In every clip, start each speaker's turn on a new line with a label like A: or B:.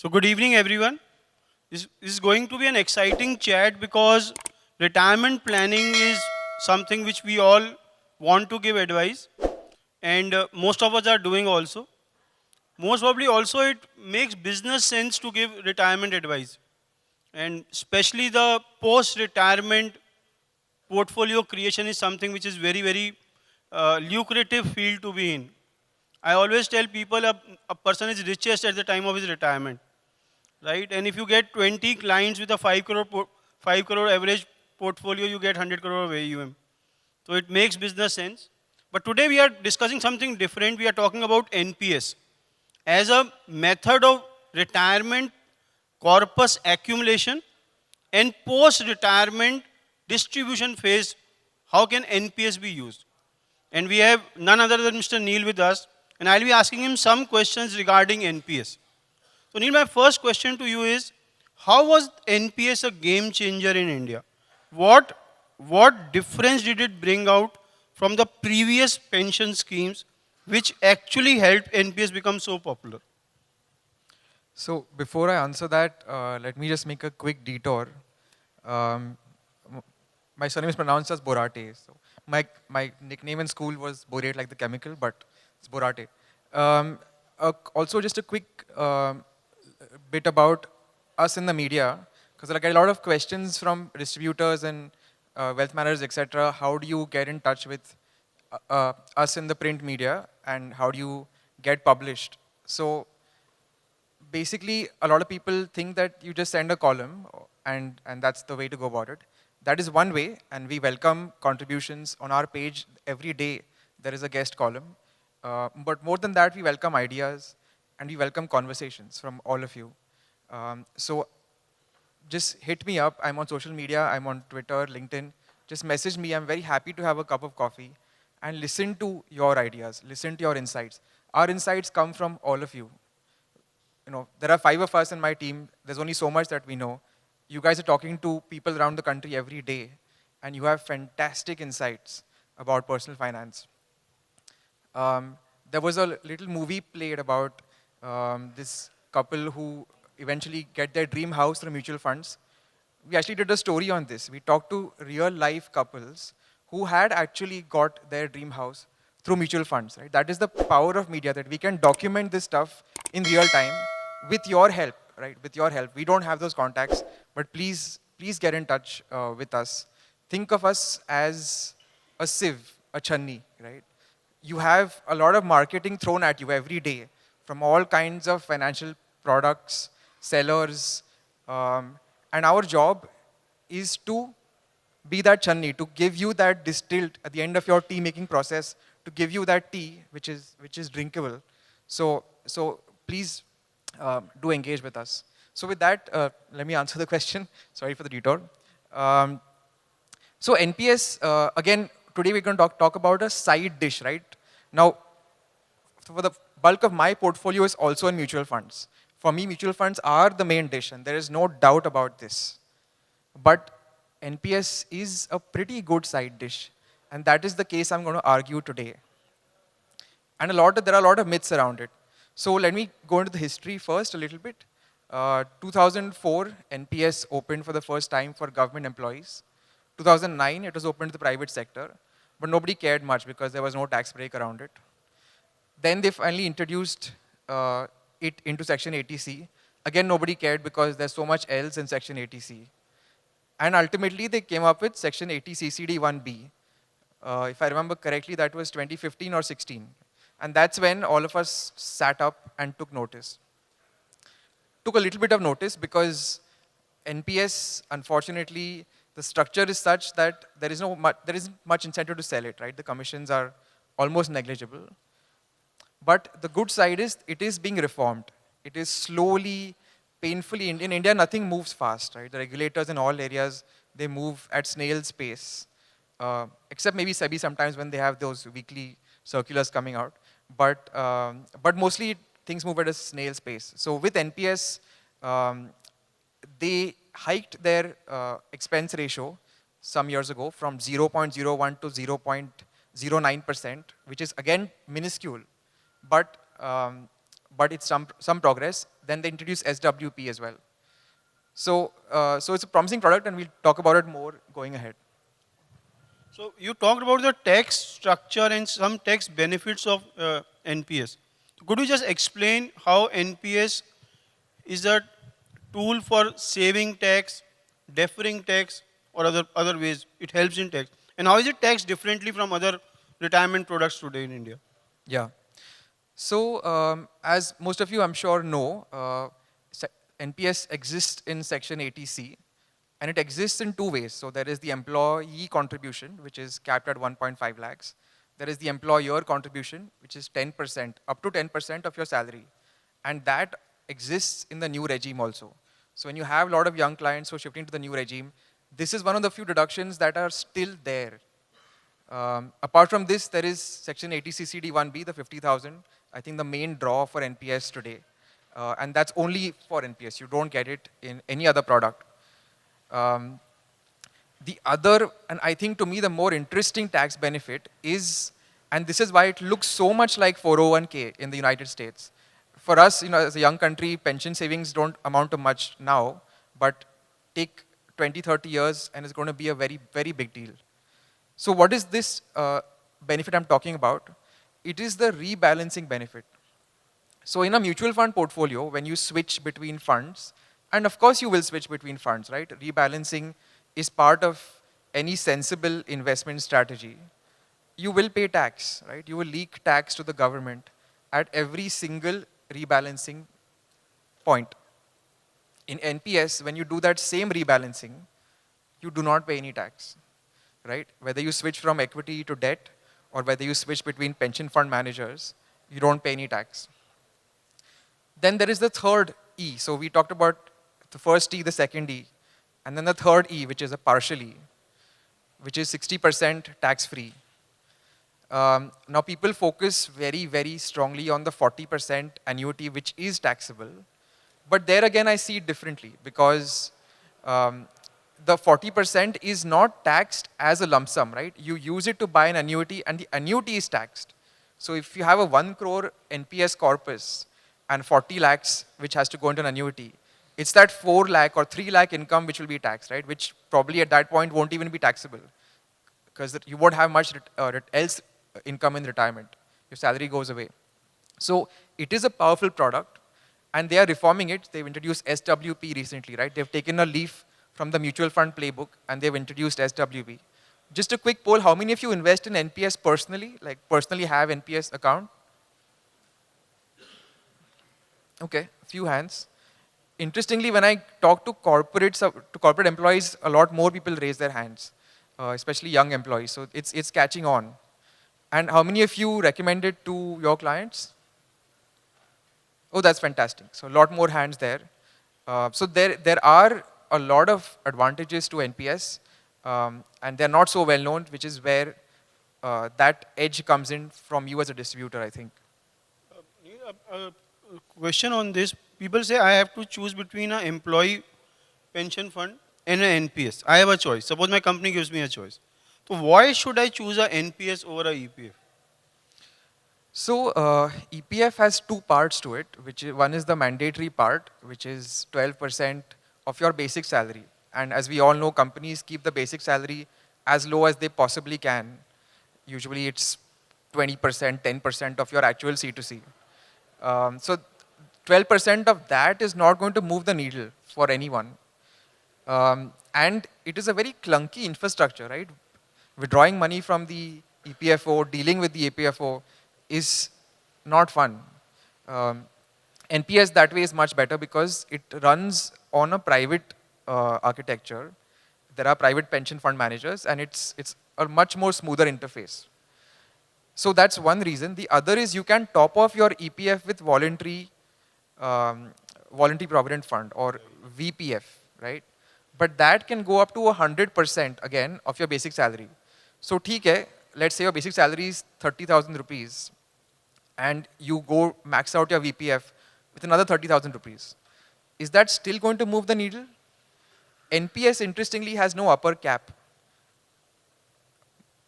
A: So good evening, everyone. This is going to be an exciting chat because retirement planning is something which we all want to give advice, and most of us are doing also. Most probably, also it makes business sense to give retirement advice, and especially the post-retirement portfolio creation is something which is very lucrative field to be in. I always tell people a person is richest at the time of his retirement, right? And if you get 20 clients with a 5 crore average portfolio, you get 100 crore of AUM. So it makes business sense. But today we are discussing something different. We are talking about NPS as a method of retirement corpus accumulation and post-retirement distribution phase. How can NPS be used? And we have none other than Mr. Neil with us, and I'll be asking him some questions regarding NPS. So Neil, my first question to you is, how was NPS a game changer in India? What, what difference did it bring out from the previous pension schemes which actually helped NPS become so popular?
B: So before I answer that, let me just make a quick detour. Um, my surname is pronounced as Borate. So my nickname in school was Borate, like the chemical, but it's Borate. Also, just a quick bit about us in the media, because I get a lot of questions from distributors and wealth managers, etc. How do you get in touch with us in the print media, and how do you get published? So basically, a lot of people think that you just send a column and that's the way to go about it. That is one way, and we welcome contributions on our page every day. There is a guest column. But more than that, we welcome ideas and we welcome conversations from all of you. So just hit me up. I'm on social media. I'm on Twitter, LinkedIn. Just message me. I'm very happy to have a cup of coffee and listen to your ideas, listen to your insights. Our insights come from all of you. There are 5 of us in my team. There's only so much that we know. You guys are talking to people around the country every day, and you have fantastic insights about personal finance. There was a little movie played about this couple who eventually get their dream house through mutual funds. We actually did a story on this. We talked to real life couples who had actually got their dream house through mutual funds. Right? That is the power of media, that we can document this stuff in real time with your help. Right? With your help. We don't have those contacts, but please get in touch with us. Think of us as a sieve, a channi, right? You have a lot of marketing thrown at you every day from all kinds of financial products, sellers, and our job is to be that channi, to give you that distilled at the end of your tea making process, to give you that tea which is drinkable. So please do engage with us. So with that, let me answer the question. Sorry for the detour. So NPS, again, today we're going to talk about a side dish, right? Now, for the bulk of my portfolio is also in mutual funds. For me, mutual funds are the main dish, and there is no doubt about this. But NPS is a pretty good side dish, and that is the case I'm going to argue today. And there are a lot of myths around it. So let me go into the history first a little bit. 2004, NPS opened for the first time for government employees. 2009, it was opened to the private sector, but nobody cared much because there was no tax break around it. Then they finally introduced it into Section 80C. Again, nobody cared because there's so much else in Section 80C. And ultimately, they came up with Section 80CCD1B. If I remember correctly, that was 2015 or 16. And that's when all of us sat up and took notice. Took a little bit of notice because NPS, unfortunately, the structure is such that there isn't much incentive to sell it, right? The commissions are almost negligible. But the good side is it is being reformed. It is slowly, painfully, in India, nothing moves fast, right? The regulators in all areas, they move at snail's pace, except maybe SEBI sometimes when they have those weekly circulars coming out. But mostly things move at a snail's pace. So with NPS, they hiked their expense ratio some years ago from 0.01 to 0.09%, which is again minuscule. But but it's some progress. Then they introduced SWP as well. So it's a promising product, and we'll talk about it more going ahead.
A: So you talked about the tax structure and some tax benefits of NPS. Could you just explain how NPS is a tool for saving tax, deferring tax, or other ways it helps in tax? And how is it taxed differently from other retirement products today in India?
B: Yeah. So as most of you, I'm sure, know, NPS exists in Section 80C, and it exists in two ways. So there is the employee contribution, which is capped at 1.5 lakhs. There is the employer contribution, which is 10%, up to 10% of your salary. And that exists in the new regime also. So when you have a lot of young clients who are shifting to the new regime, this is one of the few deductions that are still there. Apart from this, there is Section 80CCD1B, the 50,000. I think the main draw for NPS today. And that's only for NPS. You don't get it in any other product. The other, and I think to me the more interesting tax benefit is, and this is why it looks so much like 401k in the United States. For us, as a young country, pension savings don't amount to much now, but take 20, 30 years and it's going to be a very, very big deal. So what is this benefit I'm talking about? It is the rebalancing benefit. So in a mutual fund portfolio, when you switch between funds, and of course you will switch between funds, right? Rebalancing is part of any sensible investment strategy. You will pay tax, right? You will leak tax to the government at every single rebalancing point. In NPS, when you do that same rebalancing, you do not pay any tax, right? Whether you switch from equity to debt, or whether you switch between pension fund managers, you don't pay any tax. Then there is the third E. So we talked about the first E, the second E, and then the third E, which is a partial E, which is 60% tax-free. Now people focus very, very strongly on the 40% annuity, which is taxable. But there again, I see it differently, because the 40% is not taxed as a lump sum, right? You use it to buy an annuity, and the annuity is taxed. So if you have a 1 crore NPS corpus and 40 lakhs which has to go into an annuity, it's that 4 lakh or 3 lakh income which will be taxed, right? Which probably at that point won't even be taxable, because you won't have much else income in retirement. Your salary goes away. So it is a powerful product, and they are reforming it. They've introduced SWP recently, right? They've taken a leaf from the mutual fund playbook, and they've introduced SWP. Just a quick poll, how many of you invest in NPS personally, like personally have NPS account? Okay, a few hands. Interestingly, when I talk to corporate employees, a lot more people raise their hands, especially young employees. So it's catching on. And how many of you recommend it to your clients? Oh, that's fantastic. So a lot more hands there. So there are a lot of advantages to NPS, and they're not so well known, which is where that edge comes in from you as a distributor, I think.
A: Question on this. People say I have to choose between an employee pension fund and an NPS. I have a choice. Suppose my company gives me a choice. So why should I choose a NPS over a EPF?
B: So EPF has two parts to it, one is the mandatory part, which is 12% of your basic salary. And as we all know, companies keep the basic salary as low as they possibly can. Usually it's 20%, 10% of your actual C2C. So 12% of that is not going to move the needle for anyone. And it is a very clunky infrastructure, right? Withdrawing money from the EPFO, dealing with the EPFO is not fun. NPS that way is much better because it runs on a private architecture. There are private pension fund managers, and it's a much more smoother interface. So that's one reason. The other is you can top off your EPF with voluntary provident fund, or VPF, right? But that can go up to 100% again of your basic salary. So theek hai, let's say your basic salary is 30,000 rupees, and you go max out your VPF with another 30,000 rupees. Is that still going to move the needle? NPS, interestingly, has no upper cap.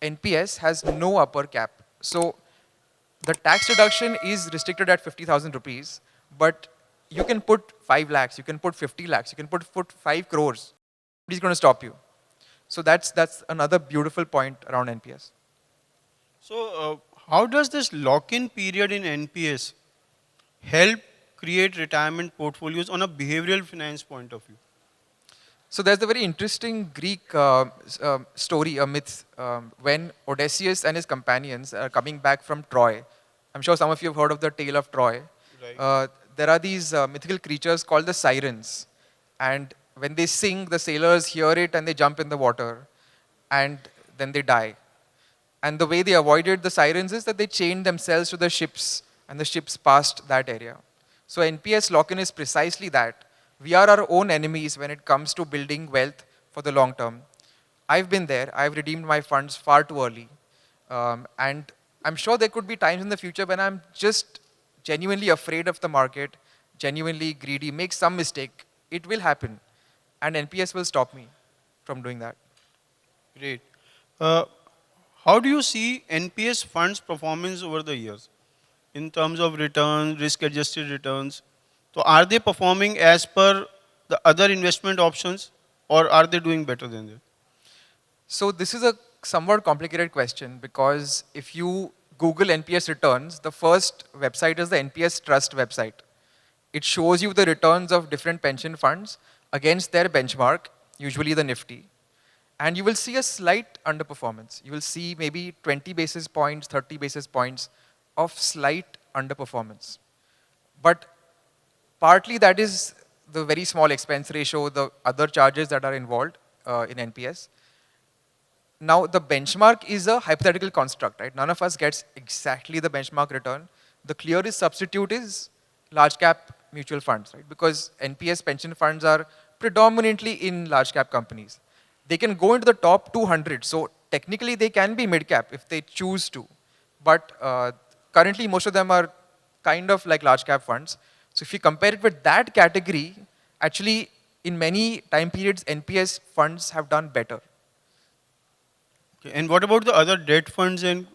B: NPS has no upper cap. So The tax deduction is restricted at 50,000 rupees, but you can put 5 lakhs, you can put 50 lakhs, you can put 5 crores. Nobody's going to stop you. So that's another beautiful point around NPS.
A: So, how does this lock-in period in NPS help create retirement portfolios on a behavioral finance point of view?
B: So there's a very interesting Greek story, a myth, when Odysseus and his companions are coming back from Troy. I'm sure some of you have heard of the tale of Troy.
A: Right.
B: There are these mythical creatures called the sirens. And when they sing, the sailors hear it and they jump in the water. And then they die. And the way they avoided the sirens is that they chained themselves to the ships, and the ships passed that area. So NPS lock-in is precisely that. We are our own enemies when it comes to building wealth for the long term. I've been there. I've redeemed my funds far too early. And I'm sure there could be times in the future when I'm just genuinely afraid of the market, genuinely greedy, make some mistake. It will happen. And NPS will stop me from doing that.
A: Great. Uh, how do you see NPS funds performance over the years in terms of returns, risk-adjusted returns? So, are they performing as per the other investment options, or are they doing better than that?
B: So this is a somewhat complicated question because if you Google NPS returns, the first website is the NPS Trust website. It shows you the returns of different pension funds against their benchmark, usually the Nifty. And you will see a slight underperformance. You will see maybe 20 basis points, 30 basis points of slight underperformance. But partly that is the very small expense ratio, the other charges that are involved in NPS. Now, the benchmark is a hypothetical construct, right? None of us gets exactly the benchmark return. The clearest substitute is large cap mutual funds, right? Because NPS pension funds are predominantly in large cap companies. They can go into the top 200, so technically they can be mid cap if they choose to. But currently, most of them are kind of like large cap funds. So if you compare it with that category, actually, in many time periods, NPS funds have done better.
A: Okay. And what about the other debt funds and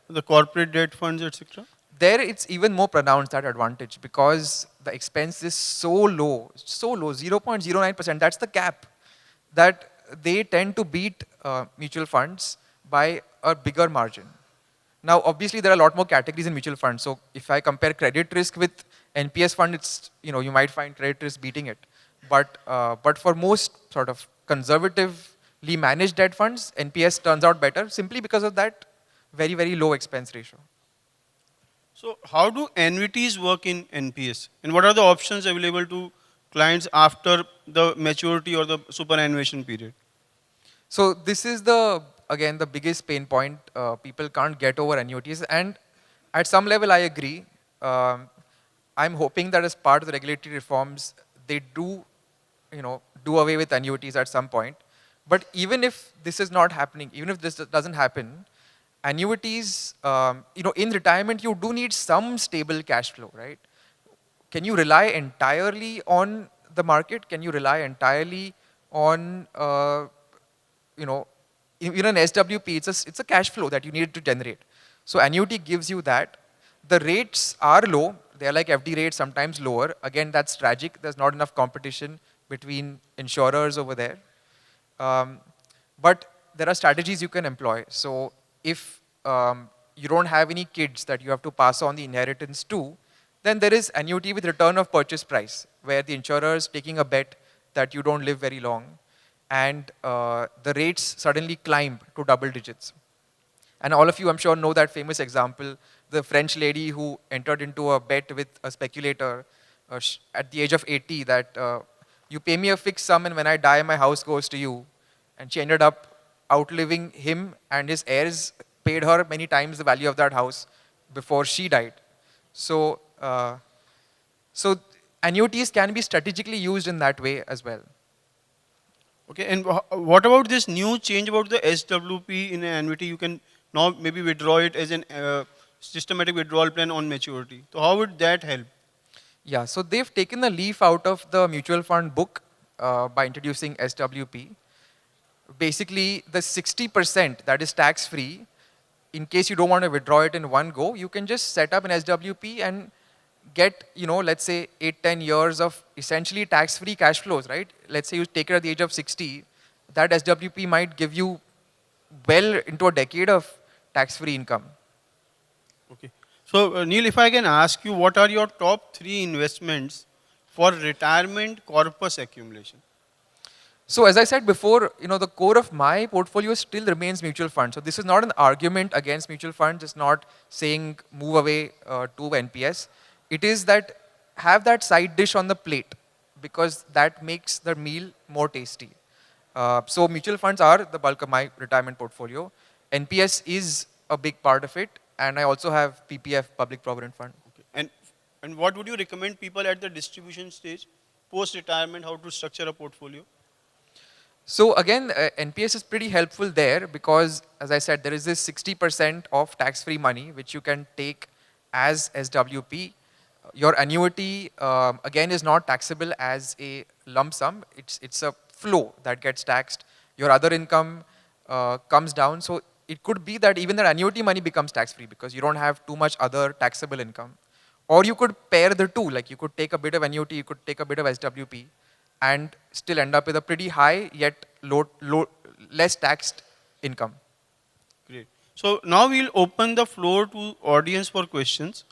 A: the corporate debt funds, etc.?
B: There, it's even more pronounced, that advantage, because the expense is so low, 0.09%. That's the cap, that they tend to beat mutual funds by a bigger margin. Now, obviously, there are a lot more categories in mutual funds. So if I compare credit risk with NPS fund, it's, you might find credit risk beating it. But for most sort of conservatively managed debt funds, NPS turns out better simply because of that very, very low expense ratio.
A: So, how do annuities work in NPS? And what are the options available to clients after the maturity or the superannuation period?
B: So this is again, the biggest pain point. People can't get over annuities. And at some level, I agree. I'm hoping that as part of the regulatory reforms, they do away with annuities at some point. But even if this is not happening, even if this doesn't happen, annuities, in retirement, you do need some stable cash flow, right? Can you rely entirely on the market? Can you rely entirely on, even an SWP, it's a cash flow that you need to generate. So annuity gives you that. The rates are low. They're like FD rates, sometimes lower. Again, that's tragic. There's not enough competition between insurers over there. But there are strategies you can employ. So if you don't have any kids that you have to pass on the inheritance to, then there is annuity with return of purchase price, where the insurer is taking a bet that you don't live very long, and the rates suddenly climb to double digits. And all of you, I'm sure, know that famous example, the French lady who entered into a bet with a speculator at the age of 80 that you pay me a fixed sum and when I die, my house goes to you. And she ended up outliving him, and his heirs paid her many times the value of that house before she died. So, so annuities can be strategically used in that way as well.
A: Okay, and what about this new change about the SWP in an annuity? You can now maybe withdraw it as an systematic withdrawal plan on maturity. So how would that help?
B: Yeah, so they've taken a leaf out of the mutual fund book by introducing SWP. Basically, the 60% that is tax-free in case you don't want to withdraw it in one go, you can just set up an SWP and get, let's say 8-10 years of essentially tax-free cash flows, right? Let's say you take it at the age of 60, that SWP might give you well into a decade of tax-free income.
A: Okay. So, Neil, if I can ask you, what are your top 3 investments for retirement corpus accumulation?
B: So as I said before, the core of my portfolio still remains mutual funds. So this is not an argument against mutual funds. It's not saying move away to NPS. It is that have that side dish on the plate because that makes the meal more tasty. So mutual funds are the bulk of my retirement portfolio. NPS is a big part of it. And I also have PPF, Public Provident Fund.
A: Okay. And what would you recommend people at the distribution stage, post-retirement, how to structure a portfolio?
B: So again, NPS is pretty helpful there because, as I said, there is this 60% of tax-free money which you can take as SWP. Your annuity, again, is not taxable as a lump sum. It's a flow that gets taxed. Your other income comes down. So it could be that even the annuity money becomes tax-free because you don't have too much other taxable income. Or you could pair the two, like you could take a bit of annuity, you could take a bit of SWP, and still end up with a pretty high yet less taxed income.
A: Great. So now we'll open the floor to audience for questions.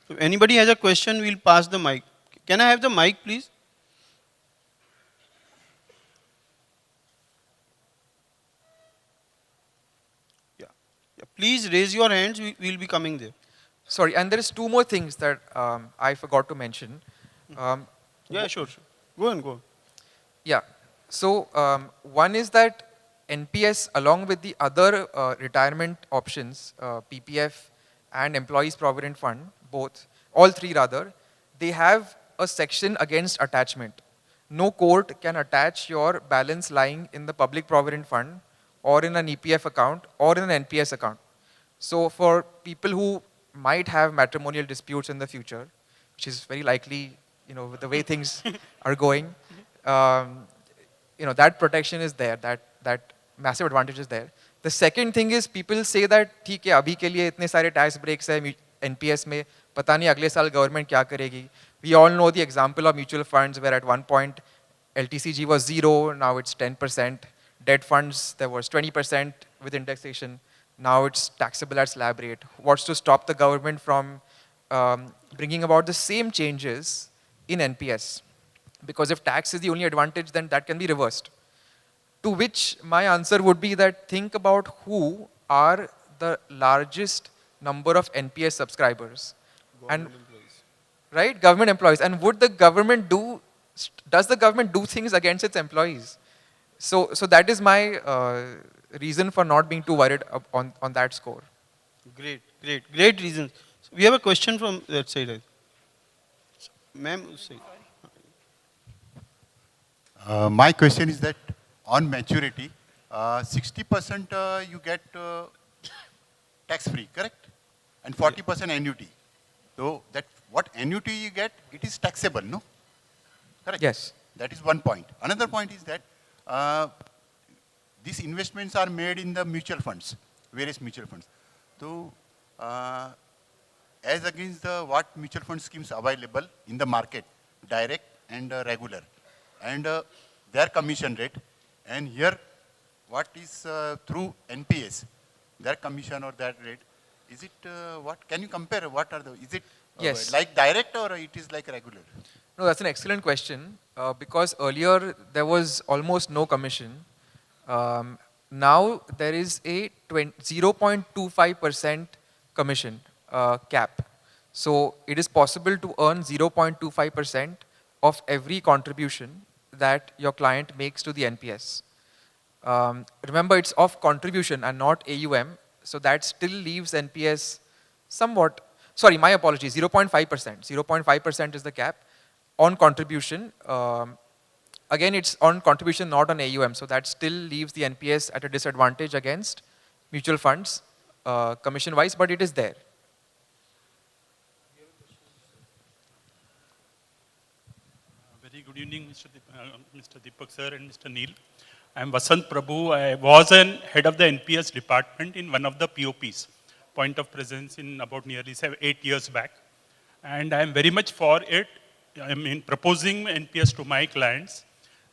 A: So anybody has a question, we'll pass the mic. Can I have the mic, please? Yeah. Yeah. Please raise your hands. We'll be coming there.
B: Sorry, and there is 2 more things that I forgot to mention.
A: Yeah, sure. Go on, go on.
B: Yeah. So one is that NPS, along with the other retirement options, PPF and Employees Provident Fund, all 3 rather, they have a section against attachment. No court can attach your balance lying in the Public Provident Fund or in an EPF account or in an NPS account. So for people who might have matrimonial disputes in the future, which is very likely, with the way things are going, that protection is there, that massive advantage is there. The second thing is people say that, ठीक है, अभी के लिए इतने सारे tax breaks है NPS में, पता नहीं अगले साल government क्या करेगी. We all know the example of mutual funds where at one point LTCG was 0, now it's 10%. Debt funds, there was 20% with indexation. Now it's taxable at slab rate. What's to stop the government from bringing about the same changes in NPS? Because if tax is the only advantage, then that can be reversed. To which my answer would be that think about who are the largest number of NPS subscribers.
A: Government employees.
B: Right? Government employees. And does the government do things against its employees? So that is my reason for not being too worried on that score.
A: Great reasons. So we have a question from that side. Ma'am, say.
C: My question is that on maturity, 60% you get tax-free, correct? And 40% annuity. So that what annuity you get, it is taxable, no? Correct?
B: Yes.
C: That is one point. Another point is that these investments are made in the mutual funds, various mutual funds. So as against the what mutual fund schemes available in the market, direct and regular, and their commission rate, and here what is through NPS, their commission or that rate, is it what? Can you compare? What are the? Is it
B: Yes.
C: like direct or it is like regular?
B: No, that's an excellent question because earlier there was almost no commission. Now there is a 0.25% commission cap. So it is possible to earn 0.25% of every contribution that your client makes to the NPS. Remember, it's of contribution and not AUM. So that still leaves NPS somewhat, sorry, my apologies, 0.5%. 0.5% is the cap on contribution. Again, it's on contribution, not on AUM. So that still leaves the NPS at a disadvantage against mutual funds, commission-wise, but it is there.
D: Very good evening, Mr. Deepak sir and Mr. Neil. I'm Vasant Prabhu. I was an head of the NPS department in one of the POPs, point of presence, in about nearly 8 years back. And I'm very much for it. I mean, proposing NPS to my clients.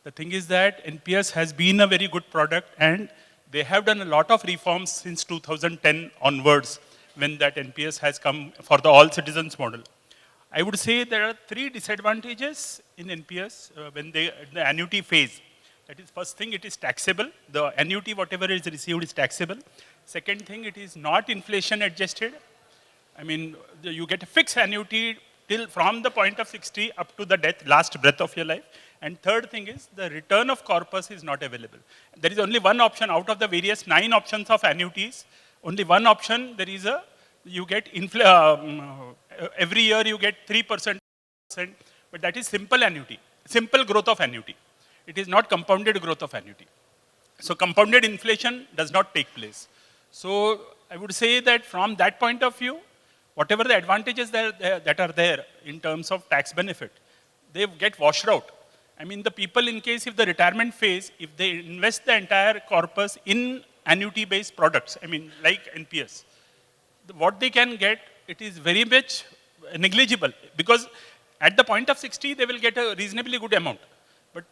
D: The thing is that NPS has been a very good product, and they have done a lot of reforms since 2010 onwards, when that NPS has come for the all citizens model. I would say there are 3 disadvantages in NPS when the annuity phase. That is, first thing, it is taxable. The annuity, whatever is received, is taxable. Second thing, it is not inflation adjusted. I mean, you get a fixed annuity till from the point of 60 up to the death, last breath of your life. And third thing is the return of corpus is not available. There is only one option out of the various 9 options of annuities. Only one option, there is a, you get, every year you get 3%, but that is simple annuity, simple growth of annuity. It is not compounded growth of annuity. So compounded inflation does not take place. So I would say that from that point of view, whatever the advantages that are there in terms of tax benefit, they get washed out. I mean, the people, in case if the retirement phase, if they invest the entire corpus in annuity-based products, I mean, like NPS, what they can get, it is very much negligible, because at the point of 60, they will get a reasonably good amount. But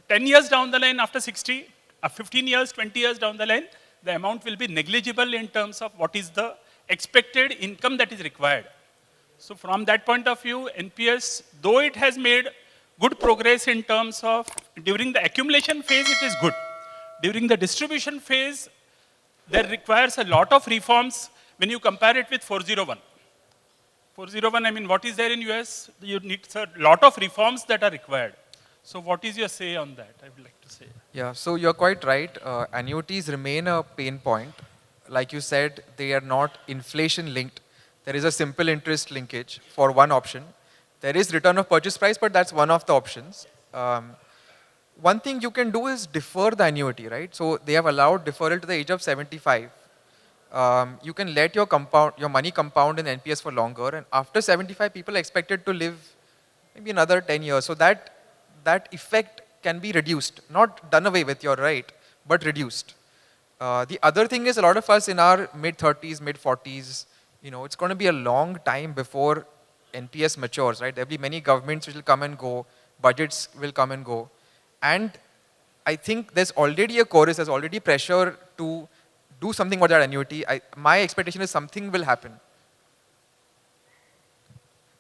D: 10 years down the line after 60, 15 years, 20 years down the line, the amount will be negligible in terms of what is the expected income that is required. So from that point of view, NPS, though it has made good progress in terms of, during the accumulation phase, it is good. During the distribution phase, there requires a lot of reforms when you compare it with 401. 401, I mean, what is there in US? You need a lot of reforms that are required. So what is your say on that, I would like to say?
B: Yeah, so you're quite right. Annuities remain a pain point. Like you said, they are not inflation linked. There is a simple interest linkage for one option. There is return of purchase price, but that's one of the options. One thing you can do is defer the annuity, right? So they have allowed deferral to the age of 75. You can let your money compound in NPS for longer, and after 75, people are expected to live maybe another 10 years. So that effect can be reduced, not done away with, you're right, but reduced. The other thing is, a lot of us in our mid-30s, mid-40s, it's going to be a long time before NPS matures, right? There will be many governments which will come and go, budgets will come and go. And I think there's already a chorus, there's already pressure to do something about that annuity. My expectation is something will happen.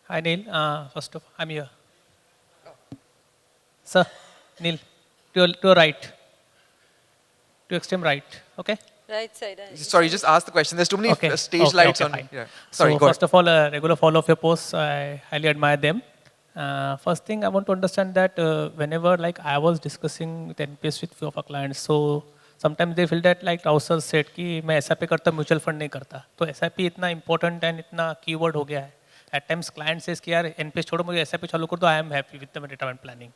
E: Hi Neil, first of all, I'm here. Sir, Neil, to your right, to extreme right, okay?
F: Right side.
B: Sorry, just ask the question. There's too many stage lights on.
E: Fine.
B: Yeah. Sorry,
E: so
B: go
E: first
B: ahead.
E: of all, a regular follow of your posts, I highly admire them. First thing, I want to understand that whenever I was discussing with NPS with few of our clients, so sometimes they feel that like Rao sir said कि मैं SIP करता mutual fund नहीं करता. तो SIP इतना important and इतना keyword हो गया है. At times client says कि यार NPS छोड़ो मुझे SIP चालू कर दो. I am happy with the retirement planning.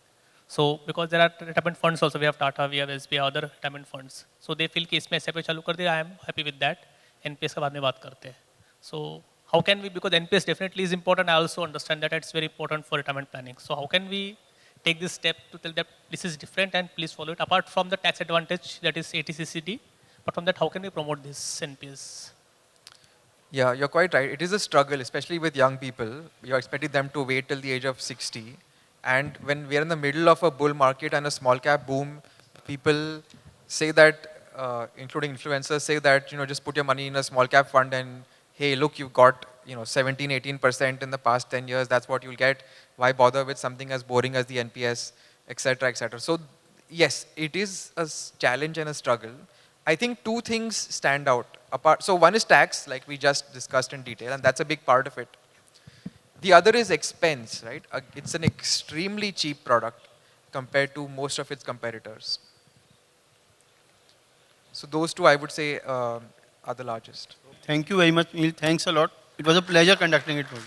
E: So because there are retirement funds also, we have Tata, we have SBI, other retirement funds. So they feel कि इसमें SIP चालू कर दिया. I am happy with that. NPS का बाद में बात करते हैं. So how can we, because NPS definitely is important, I also understand that it's very important for retirement planning. So how can we take this step to tell that this is different and please follow it, apart from the tax advantage that is ATCCD, but from that how can we promote this NPS?
B: Yeah, you're quite right. It is a struggle, especially with young people. You're expecting them to wait till the age of 60. And when we're in the middle of a bull market and a small cap boom, people say that, including influencers, say that, just put your money in a small cap fund and hey, look, you've got 17, 18% in the past 10 years. That's what you'll get. Why bother with something as boring as the NPS, etc., etc. So yes, it is a challenge and a struggle. I think 2 things stand out. So one is tax, like we just discussed in detail, and that's a big part of it. The other is expense, right? It's an extremely cheap product compared to most of its competitors. So those 2, I would say, are the largest.
A: Thank you very much, Neil. Thanks a lot. It was a pleasure conducting it for you.